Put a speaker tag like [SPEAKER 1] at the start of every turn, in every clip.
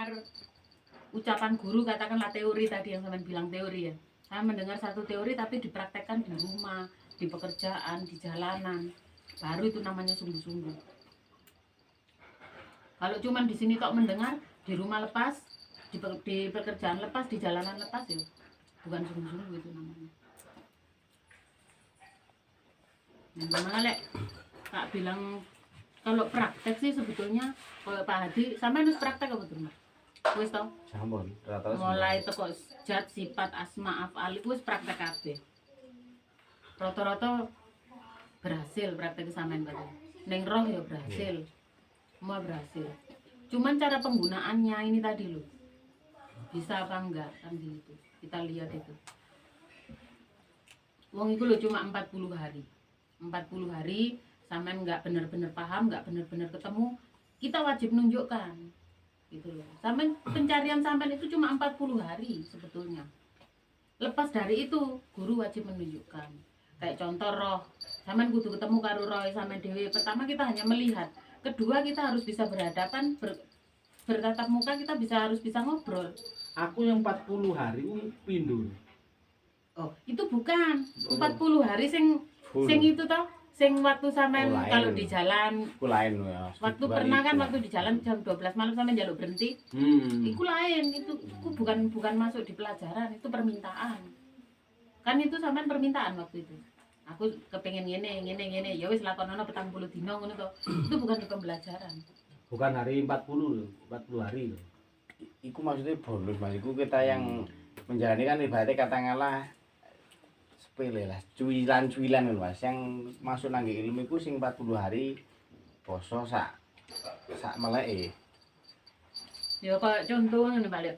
[SPEAKER 1] mendengar ucapan guru, katakanlah teori tadi yang sampean bilang teori ya. Saya mendengar satu teori tapi dipraktekkan di rumah, di pekerjaan, di jalanan. Baru itu namanya sungguh-sungguh. Kalau cuman di sini tok mendengar, di rumah lepas, di pekerjaan lepas, di jalanan lepas ya bukan sungguh-sungguh itu namanya. Yang gimana lek Kak bilang kalau praktek sih sebetulnya kalau Pak Hadi sampai harus praktek apa tuh? Wis tau?
[SPEAKER 2] Sampun, rata-rata
[SPEAKER 1] Mulai teko zat sifat asma afal iku wis praktek kabeh. Rata-rata berhasil praktek sampean Pak. Ning roh ya berhasil. Semua berhasil. Cuman cara penggunaannya ini tadi loh. Bisa apa enggak kan gitu. Kita lihat itu. Wong iku lho cuma 40 hari. 40 hari sampean enggak benar-benar paham, enggak benar-benar ketemu, kita wajib nunjukkan. Gitu loh. Sampean pencarian sampean itu cuma 40 hari sebetulnya. Lepas dari itu, guru wajib menunjukkan. Kayak contoh roh, sampean kudu ketemu karo roh sampean dhewe. Pertama kita hanya melihat, kedua kita harus bisa berhadapan, bertatap muka, kita harus bisa ngobrol.
[SPEAKER 2] Aku yang 40 hari pindu.
[SPEAKER 1] Oh, itu bukan 40 hari sing itu toh, sing waktu sampean kalau di jalan.
[SPEAKER 2] Iku lain ya.
[SPEAKER 1] Waktu pernah kan waktu di jalan jam 12 malam sampean njaluk berhenti. Iku lain, itu bukan masuk di pelajaran, itu permintaan. Kan itu sampean permintaan waktu itu. Aku kepengen ngene, ya wis lakonono 40 dino ngono to. Itu bukan di pembelajaran.
[SPEAKER 2] Bukan hari 40 loh, 40 hari loh. Iku maksudnya bonus Mas, iku kita yang menjalani kan ibaratnya katakanlah sepele lah, cuilan-cuilan lho Mas, yang masuk nang ilmu iku sing 40 hari poso sak meleke.
[SPEAKER 1] Ya kok contoh ngene Pak Lek.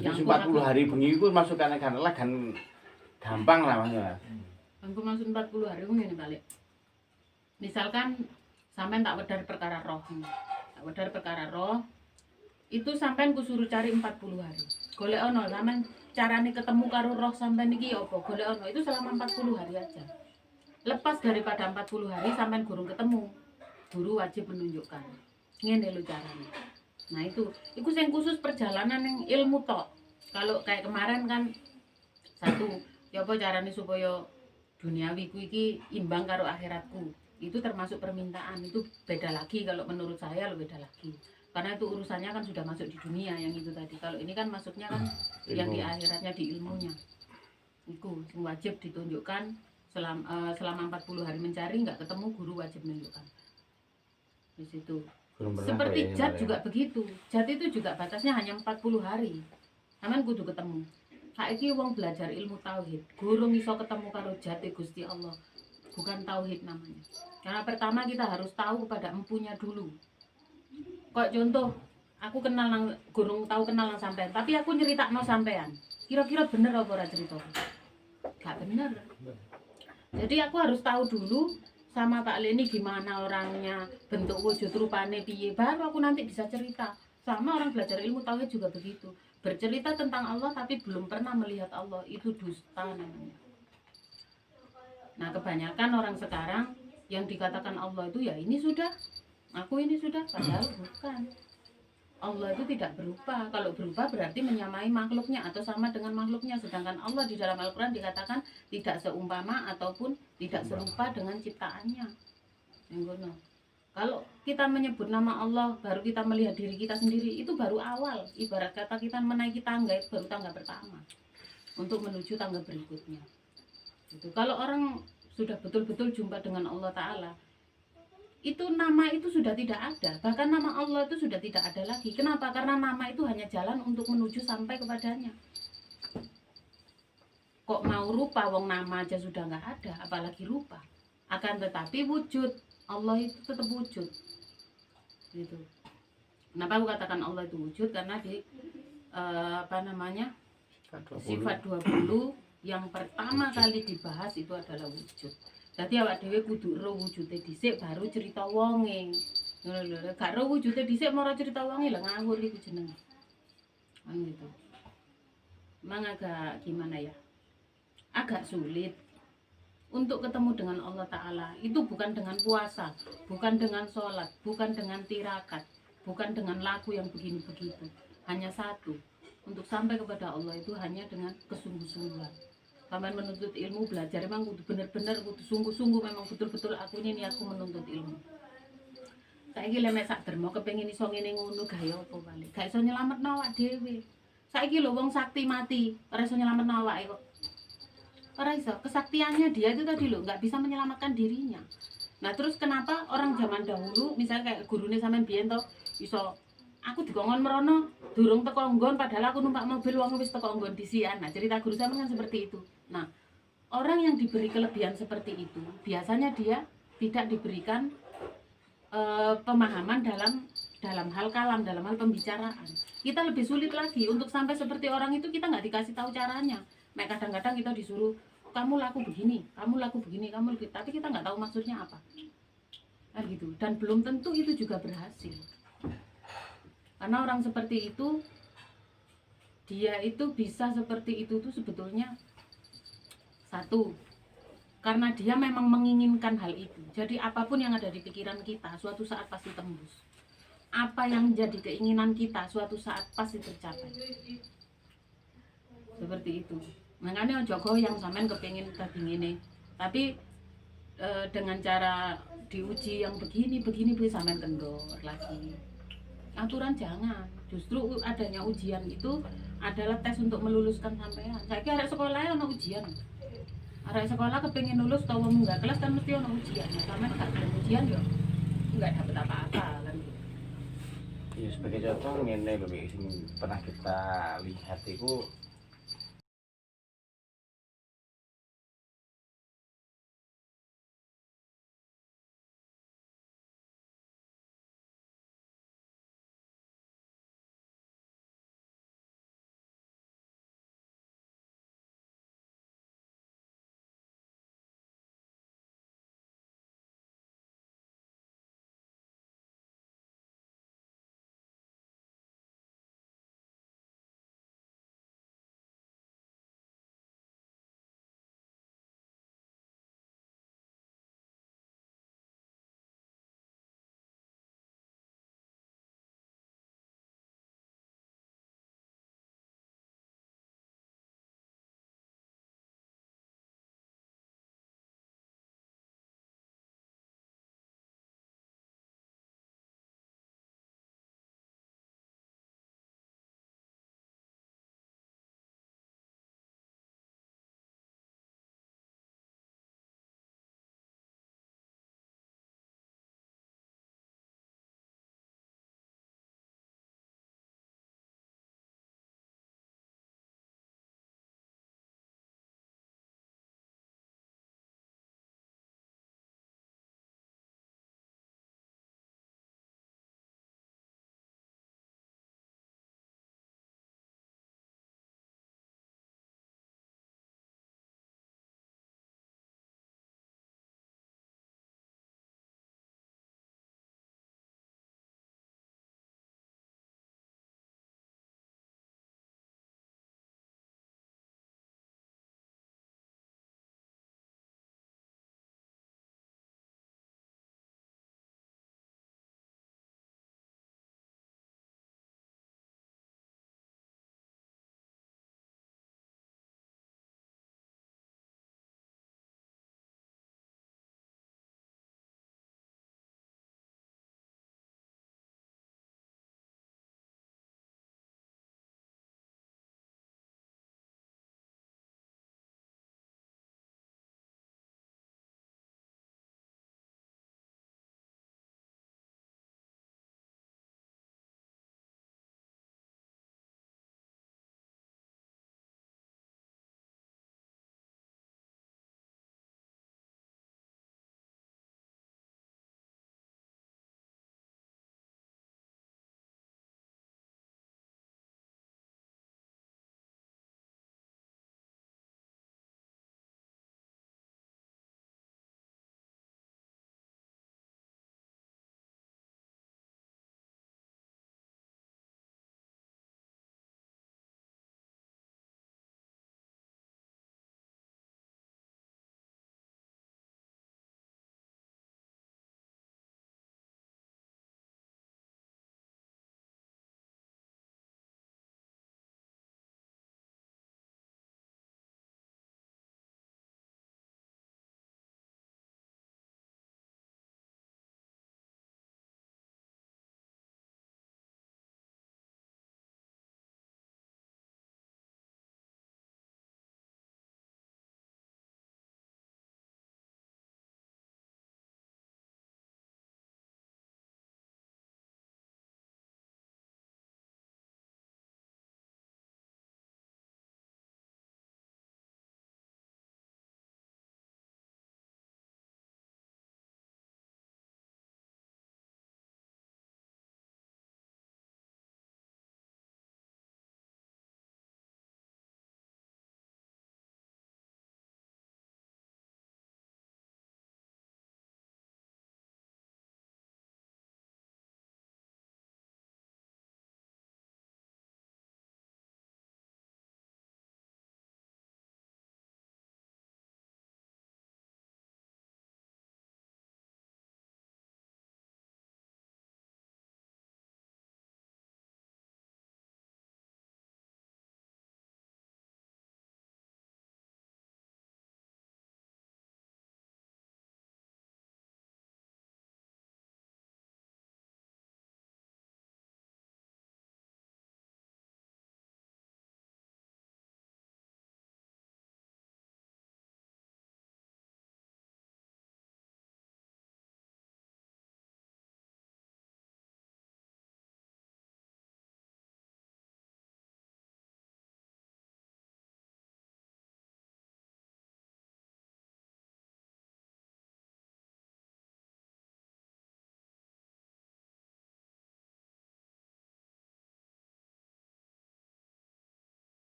[SPEAKER 2] Jadi 40 hari bengi iku masuk kan gampang lah Mas.
[SPEAKER 1] Aku masuk 40 hari ngene Pak Lek. Misalkan sampean tak wedar perkara roh. Tak wedar perkara roh. Itu sampean kusuruh cari 40 hari. Golek ono sampean carane ketemu karo roh sampean iki apa? Golek ono itu selama 40 hari aja. Lepas daripada 40 hari sampean gurung ketemu, guru wajib menunjukkan. Ngene lho carane. Nah itu sing khusus perjalanan yang ilmu tok. Kalau kayak kemarin kan satu, ya apa carane supaya duniawiku iki imbang karo akhiratku. Itu termasuk permintaan, itu beda lagi kalau menurut saya lo beda lagi. Karena itu urusannya kan sudah masuk di dunia yang itu tadi. Kalau ini kan masuknya kan yang di akhiratnya, di ilmunya. Itu wajib ditunjukkan selama 40 hari mencari nggak ketemu, guru wajib menunjukkan. Di situ. Seperti jat juga begitu. Jat itu juga batasnya hanya 40 hari. Aman kudu ketemu. Saiki wong belajar ilmu tauhid, guru iso ketemu karo jati Gusti Allah. Bukan tauhid namanya. Karena pertama kita harus tahu kepada empunya dulu. Kok contoh, aku gurung tahu kenal nang sampean, tapi aku nyeritakno sampean. Kira-kira bener apa ora cerita? Gak bener. Jadi aku harus tahu dulu sama Pak Leni gimana orangnya, bentuk wujud rupane piye, baru aku nanti bisa cerita. Sama orang belajar ilmu tauhid juga begitu. Bercerita tentang Allah tapi belum pernah melihat Allah, itu dusta namanya. Nah, kebanyakan orang sekarang yang dikatakan Allah itu ya ini sudah, aku ini sudah, padahal bukan. Allah itu tidak berupa. Kalau berupa berarti menyamai makhluknya atau sama dengan makhluknya. Sedangkan Allah di dalam Al-Quran dikatakan tidak seumpama ataupun tidak serupa dengan ciptaannya. Kalau kita menyebut nama Allah, baru kita melihat diri kita sendiri, itu baru awal. Ibarat kata kita menaiki tangga, itu baru tangga pertama untuk menuju tangga berikutnya. Gitu. Kalau orang sudah betul-betul jumpa dengan Allah Ta'ala, itu nama itu sudah tidak ada. Bahkan nama Allah itu sudah tidak ada lagi. Kenapa? Karena nama itu hanya jalan untuk menuju sampai kepadanya. Kok mau rupa, wong nama aja sudah nggak ada, apalagi rupa. Akan tetapi wujud, Allah itu tetap wujud. Gitu. Kenapa aku katakan Allah itu wujud? Karena di sifat 20 yang pertama kali dibahas itu adalah wujud. Jadi awak dhewe kudu ro wujude dhisik baru cerita wonge. Ngono lho, gak ro wujude dhisik mara cerita wonge lho ngawur iku jenenge. Gitu. Memang agak gimana ya? Agak sulit untuk ketemu dengan Allah Ta'ala. Itu bukan dengan puasa, bukan dengan sholat, bukan dengan tirakat, bukan dengan lagu yang begini-begitu. hanya satu, untuk sampai kepada Allah itu hanya dengan kesungguh-sungguhan. Sampean menuntut ilmu, belajar memang kudu bener-bener, kudu sungguh-sungguh, memang betul-betul aku ini niatku menuntut ilmu. Saiki lek mek sak dermo kepengin iso ngene ngono gawe apa balik. Gak iso nyelametno awak dhewe. Saiki lho wong sakti mati, ora iso nyelametno awake kok. Ora iso, kesaktiannya dia itu tadi lho, nggak bisa menyelamatkan dirinya. Nah terus kenapa orang zaman dahulu, misalnya kayak gurune sampean biyen to, iso aku dikongkon merono, durung teko nggon padahal aku numpak mobil wong wis teko nggon disian. Nah cerita guru sampean kan seperti itu. Nah, orang yang diberi kelebihan seperti itu, biasanya dia tidak diberikan pemahaman dalam hal kalam, dalam hal pembicaraan. Kita lebih sulit lagi untuk sampai seperti orang itu, kita nggak dikasih tahu caranya. Kadang-kadang kita disuruh kamu laku begini, kamu laku begini, kamu begini, tapi kita nggak tahu maksudnya apa. Nah, gitu. Dan belum tentu itu juga berhasil. Karena orang seperti itu, dia itu bisa seperti itu tuh sebetulnya satu, karena dia memang menginginkan hal itu. Jadi apapun yang ada di pikiran kita suatu saat pasti tembus. Apa yang menjadi keinginan kita suatu saat pasti tercapai. Seperti itu. Makanya ojo yang sampean kepengin tadi ngene. Tapi dengan cara diuji yang begini sampean kendor lagi. Aturan jangan. Justru adanya ujian itu adalah tes untuk meluluskan sampean. Saiki arek sekolah ono ujian. Arek sekolah kepengin lulus tau wong enggak kelas kan mesti ono ujian. Nah, sampean gak ada ujian yo enggak dapat apa-apa kan.
[SPEAKER 2] Ya sebagai contoh ngene lho sing pernah kita lihat itu